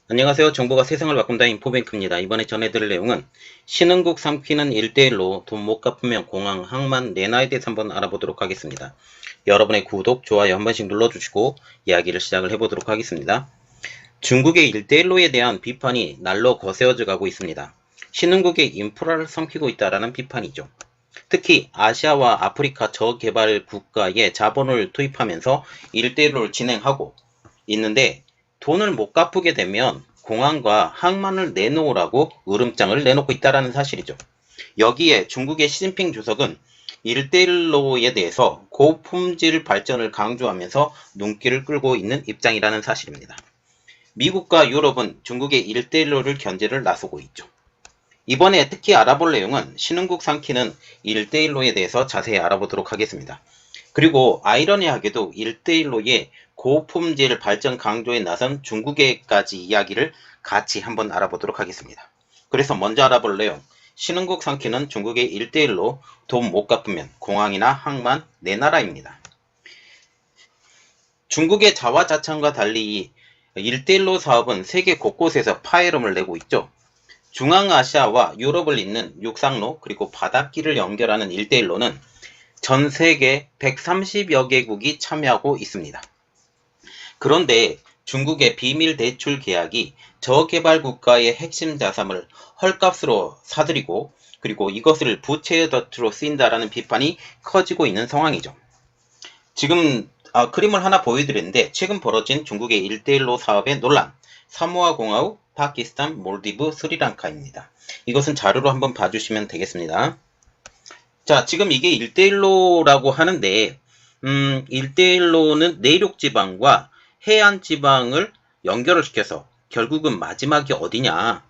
안녕하세요. 정보가 세상을 바꾼다 인포뱅크입니다. 이번에 전해드릴 내용은 신흥국 3기는 1대1로 돈 못 갚으면 공항, 항만 내놔에 대해서 한번 알아보도록 하겠습니다. 여러분의 구독, 좋아요 한 번씩 눌러주시고 이야기를 시작을 해보도록 하겠습니다. 중국의 1대1로에 대한 비판이 날로 거세어져 가고 있습니다. 신흥국의 인프라를 삼키고 있다라는 비판이죠. 특히 아시아와 아프리카 저개발 국가에 자본을 투입하면서 1대1로를 진행하고 있는데 돈을 못 갚게 되면 공항과 항만을 내놓으라고 으름장을 내놓고 있다는 사실이죠. 여기에 중국의 시진핑 주석은 1대1로에 대해서 고품질 발전을 강조하면서 눈길을 끌고 있는 입장이라는 사실입니다. 미국과 유럽은 중국의 1대1로를 견제를 나서고 있죠. 이번에 특히 알아볼 내용은 신흥국 3기는 1대1로에 대해서 자세히 알아보도록 하겠습니다. 그리고 아이러니하게도 1대1로의 고품질 발전 강조에 나선 중국에까지 이야기를 같이 한번 알아보도록 하겠습니다. 그래서 먼저 알아볼 내용, 신흥국 3기는 중국의 1대1로 돈 못 갚으면 공항이나 항만 내놔라입니다. 중국의 자화자찬과 달리 1대1로 사업은 세계 곳곳에서 파열음을 내고 있죠. 중앙아시아와 유럽을 잇는 육상로 그리고 바닷길을 연결하는 1대1로는 전 세계 130여 개국이 참여하고 있습니다. 그런데 중국의 비밀 대출 계약이 저개발 국가의 핵심 자산을 헐값으로 사들이고 그리고 이것을 부채의 덫으로 쓰인다라는 비판이 커지고 있는 상황이죠. 지금 그림을 하나 보여드렸는데 최근 벌어진 중국의 1대1로 사업의 논란, 사모아 공화국, 파키스탄, 몰디브, 스리랑카입니다. 이것은 자료로 한번 봐주시면 되겠습니다. 자, 지금 이게 1대1로라고 하는데 1대1로는 내륙 지방과 해안 지방을 연결을 시켜서 결국은 마지막이 어디냐?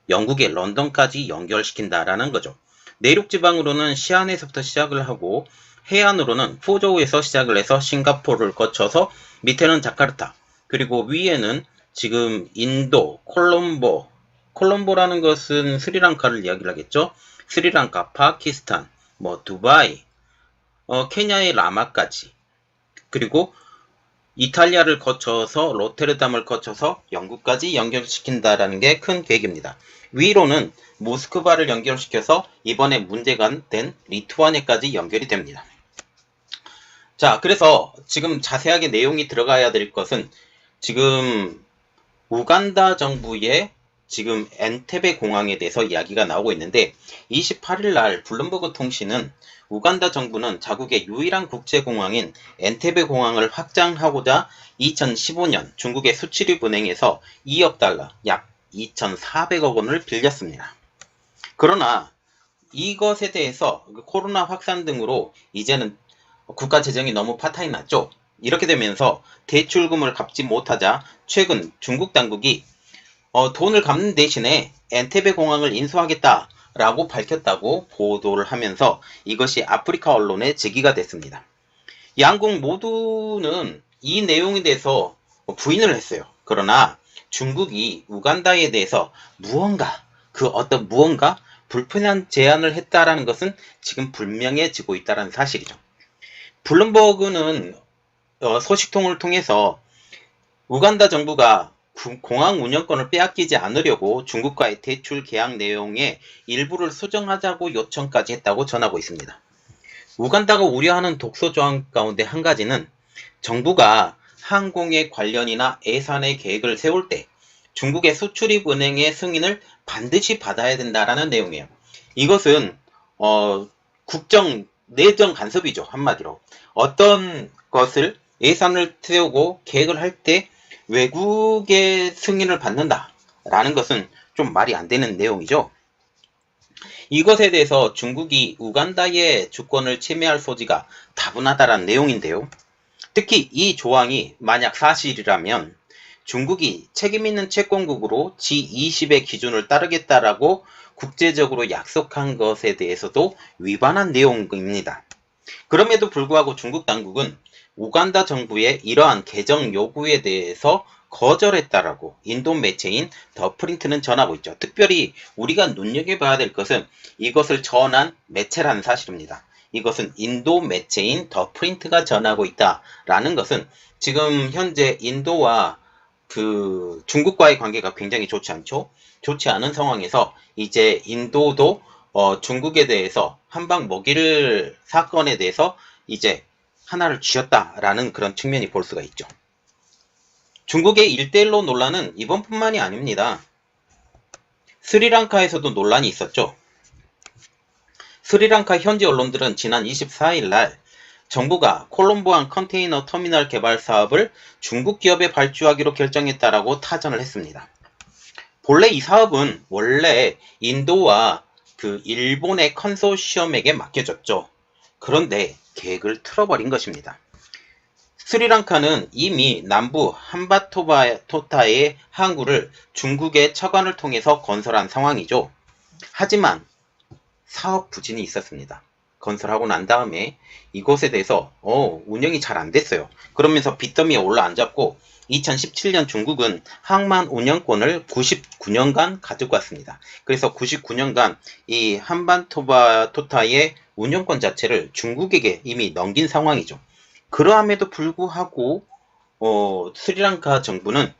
영국의 런던까지 연결시킨다라는 거죠. 내륙 지방으로는 시안에서부터 시작을 하고 해안으로는 푸조우에서 시작을 해서 싱가포르를 거쳐서 밑에는 자카르타, 그리고 위에는 지금 인도, 콜롬보라는 것은 스리랑카를 이야기를 하겠죠. 스리랑카, 파키스탄, 두바이, 케냐의 라마까지, 그리고 이탈리아를 거쳐서 로테르담을 거쳐서 영국까지 연결시킨다라는 게 큰 계획입니다. 위로는 모스크바를 연결시켜서 이번에 문제가 된 리투아니아까지 연결이 됩니다. 자, 그래서 지금 자세하게 내용이 들어가야 될 것은 지금 우간다 정부의 지금 엔테베 공항에 대해서 이야기가 나오고 있는데 28일 날 블룸버그 통신은 우간다 정부는 자국의 유일한 국제공항인 엔테베 공항을 확장하고자 2015년 중국의 수출입은행에서 2억 달러, 약 2,400억 원을 빌렸습니다. 그러나 이것에 대해서 코로나 확산 등으로 이제는 국가 재정이 너무 파탄이 났죠. 이렇게 되면서 대출금을 갚지 못하자 최근 중국 당국이 돈을 갚는 대신에 엔테베 공항을 인수하겠다라고 밝혔다고 보도를 하면서 이것이 아프리카 언론에 제기가 됐습니다. 양국 모두는 이 내용에 대해서 부인을 했어요. 그러나 중국이 우간다에 대해서 어떤 무언가 불편한 제안을 했다라는 것은 지금 불명해지고 있다는 사실이죠. 블룸버그는 소식통을 통해서 우간다 정부가 공항 운영권을 빼앗기지 않으려고 중국과의 대출 계약 내용의 일부를 수정하자고 요청까지 했다고 전하고 있습니다. 우간다가 우려하는 독소 조항 가운데 한 가지는 정부가 항공의 관련이나 예산의 계획을 세울 때 중국의 수출입은행의 승인을 반드시 받아야 된다라는 내용이에요. 이것은 국정 내정 간섭이죠. 한마디로 어떤 것을 예산을 세우고 계획을 할 때 외국의 승인을 받는다라는 것은 좀 말이 안 되는 내용이죠. 이것에 대해서 중국이 우간다의 주권을 침해할 소지가 다분하다라는 내용인데요. 특히 이 조항이 만약 사실이라면 중국이 책임있는 채권국으로 G20의 기준을 따르겠다라고 국제적으로 약속한 것에 대해서도 위반한 내용입니다. 그럼에도 불구하고 중국 당국은 우간다 정부의 이러한 개정 요구에 대해서 거절했다라고 인도 매체인 더 프린트는 전하고 있죠. 특별히 우리가 눈여겨봐야 될 것은 이것을 전한 매체라는 사실입니다. 이것은 인도 매체인 더 프린트가 전하고 있다라는 것은 지금 현재 인도와 그 중국과의 관계가 굉장히 좋지 않죠. 좋지 않은 상황에서 이제 인도도 중국에 대해서 한방 먹이를 사건에 대해서 이제 하나를 쥐었다라는 그런 측면이 볼 수가 있죠. 중국의 일대일로 논란은 이번뿐만이 아닙니다. 스리랑카에서도 논란이 있었죠. 스리랑카 현지 언론들은 지난 24일 날 정부가 콜롬보항 컨테이너 터미널 개발 사업을 중국 기업에 발주하기로 결정했다라고 타전을 했습니다. 본래 이 사업은 원래 인도와 그 일본의 컨소시엄에게 맡겨졌죠. 그런데 계획을 틀어버린 것입니다. 스리랑카는 이미 남부 함바토타의 항구를 중국의 차관을 통해서 건설한 상황이죠. 하지만 사업 부진이 있었습니다. 건설하고 난 다음에 이곳에 대해서 운영이 잘 안 됐어요. 그러면서 빚더미에 올라앉았고 2017년 중국은 항만 운영권을 99년간 가지고 왔습니다. 그래서 99년간 이 함바토타의 운영권 자체를 중국에게 이미 넘긴 상황이죠. 그러함에도 불구하고 스리랑카 정부는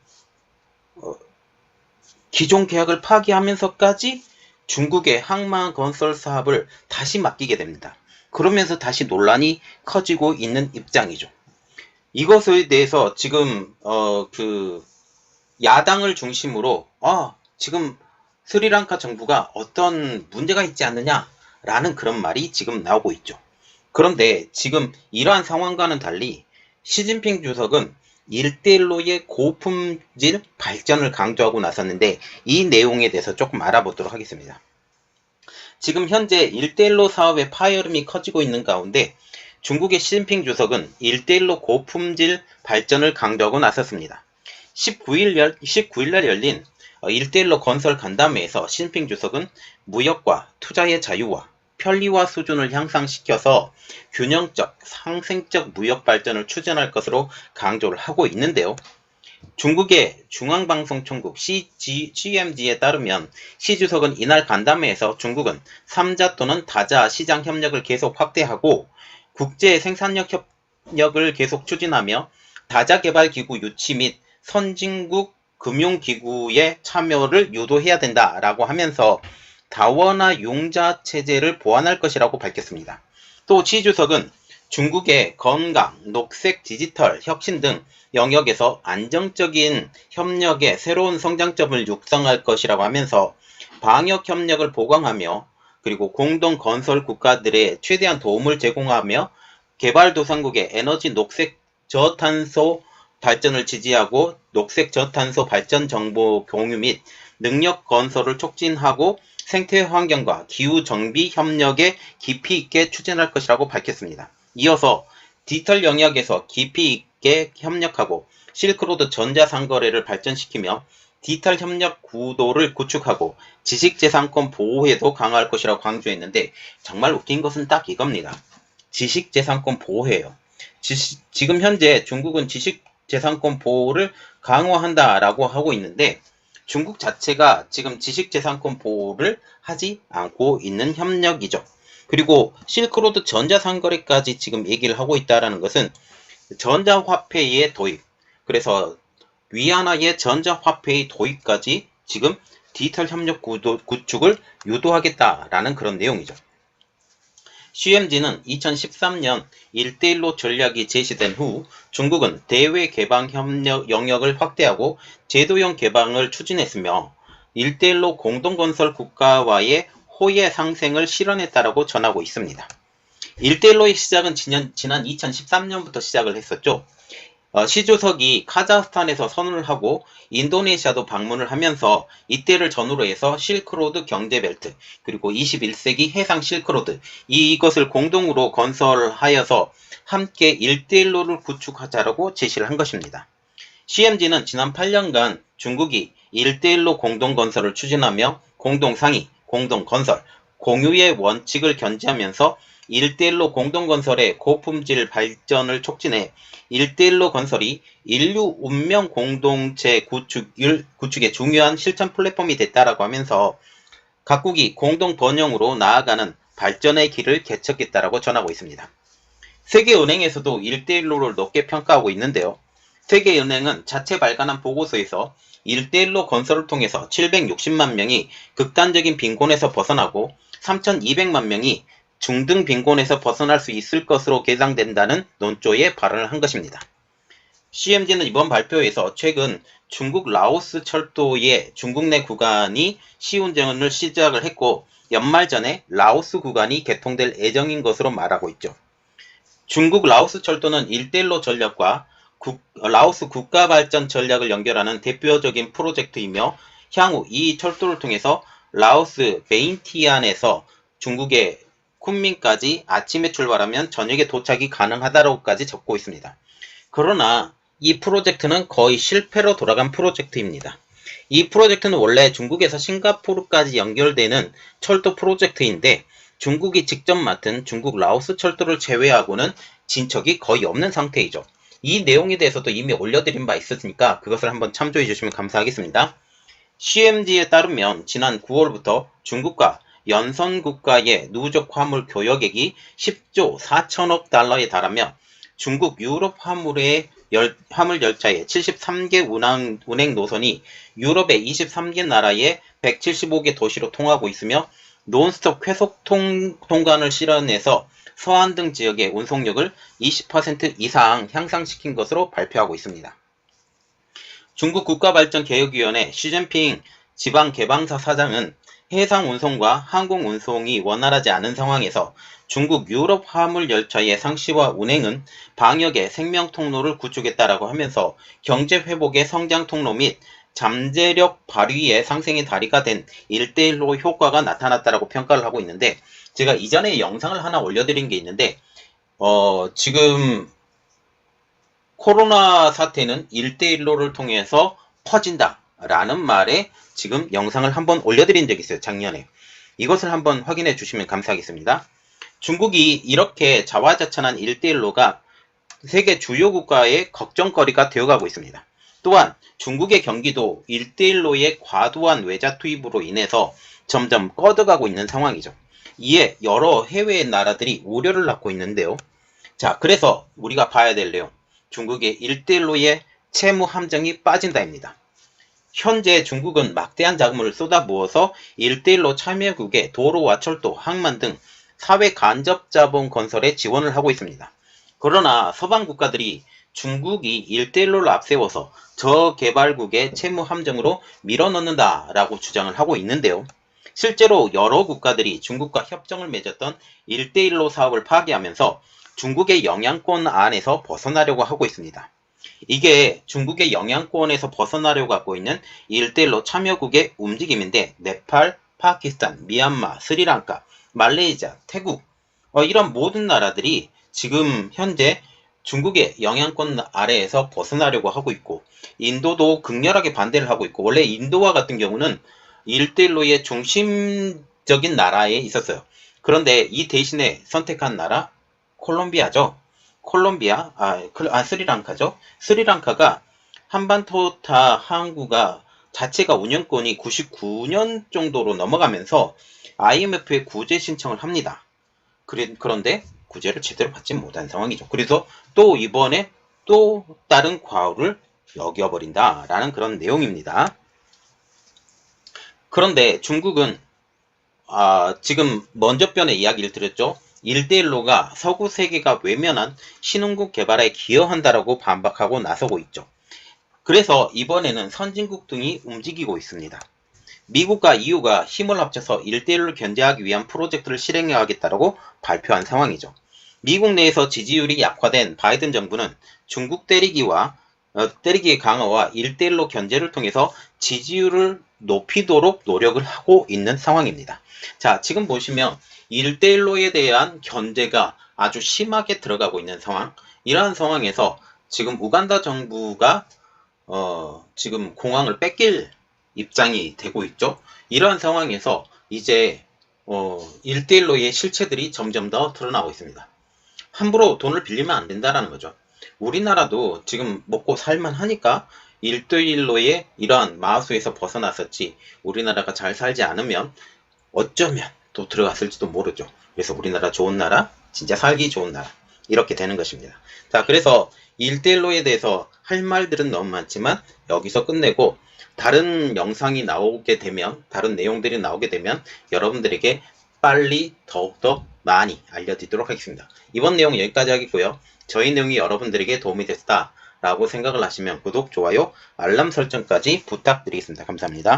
기존 계약을 파기하면서까지 중국의 항만 건설 사업을 다시 맡기게 됩니다. 그러면서 다시 논란이 커지고 있는 입장이죠. 이것에 대해서 지금 그 야당을 중심으로 지금 스리랑카 정부가 어떤 문제가 있지 않느냐라는 그런 말이 지금 나오고 있죠. 그런데 지금 이러한 상황과는 달리 시진핑 주석은 일대일로의 고품질 발전을 강조하고 나섰는데 이 내용에 대해서 조금 알아보도록 하겠습니다. 지금 현재 일대일로 사업의 파열음이 커지고 있는 가운데 중국의 시진핑 주석은 일대일로 고품질 발전을 강조하고 나섰습니다. 19일날 열린 일대일로 건설 간담회에서 시진핑 주석은 무역과 투자의 자유와 편리화 수준을 향상시켜서 균형적, 상생적 무역 발전을 추진할 것으로 강조를 하고 있는데요. 중국의 중앙방송총국 CGMG에 따르면 시 주석은 이날 간담회에서 중국은 3자 또는 다자 시장 협력을 계속 확대하고 국제 생산력 협력을 계속 추진하며 다자 개발 기구 유치 및 선진국 금융기구의 참여를 유도해야 된다라고 하면서 다원화 융자 체제를 보완할 것이라고 밝혔습니다. 또 시 주석은 중국의 건강, 녹색, 디지털, 혁신 등 영역에서 안정적인 협력의 새로운 성장점을 육성할 것이라고 하면서 방역 협력을 보강하며 그리고 공동 건설 국가들의 최대한 도움을 제공하며 개발도상국의 에너지 녹색 저탄소 발전을 지지하고 녹색 저탄소 발전 정보 공유 및 능력 건설을 촉진하고 생태 환경과 기후 정비 협력에 깊이 있게 추진할 것이라고 밝혔습니다. 이어서 디지털 영역에서 깊이 있게 협력하고 실크로드 전자상거래를 발전시키며 디지털 협력 구도를 구축하고 지식재산권 보호에도 강화할 것이라고 강조했는데 정말 웃긴 것은 딱 이겁니다. 지식재산권 보호예요. 지금 현재 중국은 지식재산권 보호를 강화한다라고 하고 있는데 중국 자체가 지금 지식재산권 보호를 하지 않고 있는 협력이죠. 그리고 실크로드 전자상거래까지 지금 얘기를 하고 있다는 것은 전자화폐의 도입, 그래서 위안화의 전자화폐의 도입까지 지금 디지털 협력 구축을 유도하겠다라는 그런 내용이죠. CMG는 2013년 1대1로 전략이 제시된 후 중국은 대외 개방 협력 영역을 확대하고 제도형 개방을 추진했으며 1대1로 공동건설 국가와의 호혜 상생을 실현했다라고 전하고 있습니다. 1대1로의 시작은 지난 2013년부터 시작을 했었죠. 시 주석이 카자흐스탄에서 선언을 하고 인도네시아도 방문을 하면서 이때를 전후로 해서 실크로드 경제벨트 그리고 21세기 해상 실크로드 이것을 공동으로 건설하여서 함께 1대1로를 구축하자라고 제시를 한 것입니다. CMG는 지난 8년간 중국이 1대1로 공동건설을 추진하며 공동상의, 공동건설, 공유의 원칙을 견지하면서 1대1로 공동건설의 고품질 발전을 촉진해 1대1로 건설이 인류 운명 공동체 구축의 중요한 실천 플랫폼이 됐다라고 하면서 각국이 공동 번영으로 나아가는 발전의 길을 개척했다라고 전하고 있습니다. 세계은행에서도 1대1로를 높게 평가하고 있는데요. 세계은행은 자체 발간한 보고서에서 1대1로 건설을 통해서 760만 명이 극단적인 빈곤에서 벗어나고 3,200만 명이 중등 빈곤에서 벗어날 수 있을 것으로 예상된다는 논조에 발언을 한 것입니다. CMG는 이번 발표에서 최근 중국 라오스 철도의 중국 내 구간이 시운전을 시작을 했고 연말 전에 라오스 구간이 개통될 예정인 것으로 말하고 있죠. 중국 라오스 철도는 1대1로 전략과 라오스 국가발전 전략을 연결하는 대표적인 프로젝트이며 향후 이 철도를 통해서 라오스 베인티안에서 중국의 쿤민까지 아침에 출발하면 저녁에 도착이 가능하다고까지 적고 있습니다. 그러나 이 프로젝트는 거의 실패로 돌아간 프로젝트입니다. 이 프로젝트는 원래 중국에서 싱가포르까지 연결되는 철도 프로젝트인데 중국이 직접 맡은 중국 라오스 철도를 제외하고는 진척이 거의 없는 상태이죠. 이 내용에 대해서도 이미 올려드린 바 있었으니까 그것을 한번 참조해 주시면 감사하겠습니다. CMG에 따르면 지난 9월부터 중국과 연선국가의 누적 화물 교역액이 10조 4천억 달러에 달하며 중국 유럽 화물 열차의 73개 운행 노선이 유럽의 23개 나라의 175개 도시로 통하고 있으며 논스톱 회속 통관을 실현해서 서한 등 지역의 운송력을 20% 이상 향상시킨 것으로 발표하고 있습니다. 중국 국가발전개혁위원회 시진핑 지방개방사 사장은 해상 운송과 항공 운송이 원활하지 않은 상황에서 중국 유럽 화물 열차의 상시화 운행은 방역의 생명 통로를 구축했다라고 하면서 경제 회복의 성장 통로 및 잠재력 발휘의 상생의 다리가 된 1대1로 효과가 나타났다라고 평가를 하고 있는데 제가 이전에 영상을 하나 올려드린 게 있는데 지금 코로나 사태는 1대1로를 통해서 퍼진다 라는 말에 지금 영상을 한번 올려드린 적이 있어요. 작년에. 이것을 한번 확인해 주시면 감사하겠습니다. 중국이 이렇게 자화자찬한 1대1로가 세계 주요 국가의 걱정거리가 되어가고 있습니다. 또한 중국의 경기도 1대1로의 과도한 외자 투입으로 인해서 점점 꺼져가고 있는 상황이죠. 이에 여러 해외 나라들이 우려를 낳고 있는데요. 자, 그래서 우리가 봐야 될 내용. 중국의 1대1로의 채무 함정이 빠진다입니다. 현재 중국은 막대한 자금을 쏟아부어서 1대1로 참여국의 도로와 철도, 항만 등 사회 간접 자본 건설에 지원을 하고 있습니다. 그러나 서방 국가들이 중국이 1대1로를 앞세워서 저개발국의 채무 함정으로 밀어넣는다라고 주장을 하고 있는데요. 실제로 여러 국가들이 중국과 협정을 맺었던 1대1로 사업을 파기하면서 중국의 영향권 안에서 벗어나려고 하고 있습니다. 이게 중국의 영향권에서 벗어나려고 하고 있는 1대1로 참여국의 움직임인데 네팔, 파키스탄, 미얀마, 스리랑카, 말레이시아, 태국 이런 모든 나라들이 지금 현재 중국의 영향권 아래에서 벗어나려고 하고 있고 인도도 극렬하게 반대를 하고 있고 원래 인도와 같은 경우는 1대1로의 중심적인 나라에 있었어요. 그런데 이 대신에 선택한 나라 콜롬비아죠. 스리랑카죠. 스리랑카가 한반도타 항구가 자체가 운영권이 99년 정도로 넘어가면서 IMF에 구제 신청을 합니다. 그런데 구제를 제대로 받지 못한 상황이죠. 그래서 또 이번에 또 다른 과오를 여겨버린다라는 그런 내용입니다. 그런데 중국은 지금 먼저 편에 이야기를 드렸죠. 1대1로가 서구 세계가 외면한 신흥국 개발에 기여한다라고 반박하고 나서고 있죠. 그래서 이번에는 선진국 등이 움직이고 있습니다. 미국과 EU가 힘을 합쳐서 1대1로 견제하기 위한 프로젝트를 실행하겠다고 발표한 상황이죠. 미국 내에서 지지율이 약화된 바이든 정부는 중국 때리기의 강화와 1대1로 견제를 통해서 지지율을 높이도록 노력을 하고 있는 상황입니다. 자, 지금 보시면 1대1로에 대한 견제가 아주 심하게 들어가고 있는 상황. 이러한 상황에서 지금 우간다 정부가 지금 공항을 뺏길 입장이 되고 있죠. 이러한 상황에서 이제 1대1로의 실체들이 점점 더 드러나고 있습니다. 함부로 돈을 빌리면 안 된다라는 거죠. 우리나라도 지금 먹고 살만 하니까 1대1로의 이러한 마수에서 벗어났었지 우리나라가 잘 살지 않으면 어쩌면 또 들어갔을지도 모르죠. 그래서 우리나라 좋은 나라, 진짜 살기 좋은 나라 이렇게 되는 것입니다. 자, 그래서 1대1로에 대해서 할 말들은 너무 많지만 여기서 끝내고 다른 영상이 나오게 되면, 다른 내용들이 나오게 되면 여러분들에게 빨리 더욱더 많이 알려드리도록 하겠습니다. 이번 내용 여기까지 하겠고요. 저희 내용이 여러분들에게 도움이 됐다 라고 생각을 하시면 구독, 좋아요, 알람 설정까지 부탁드리겠습니다. 감사합니다.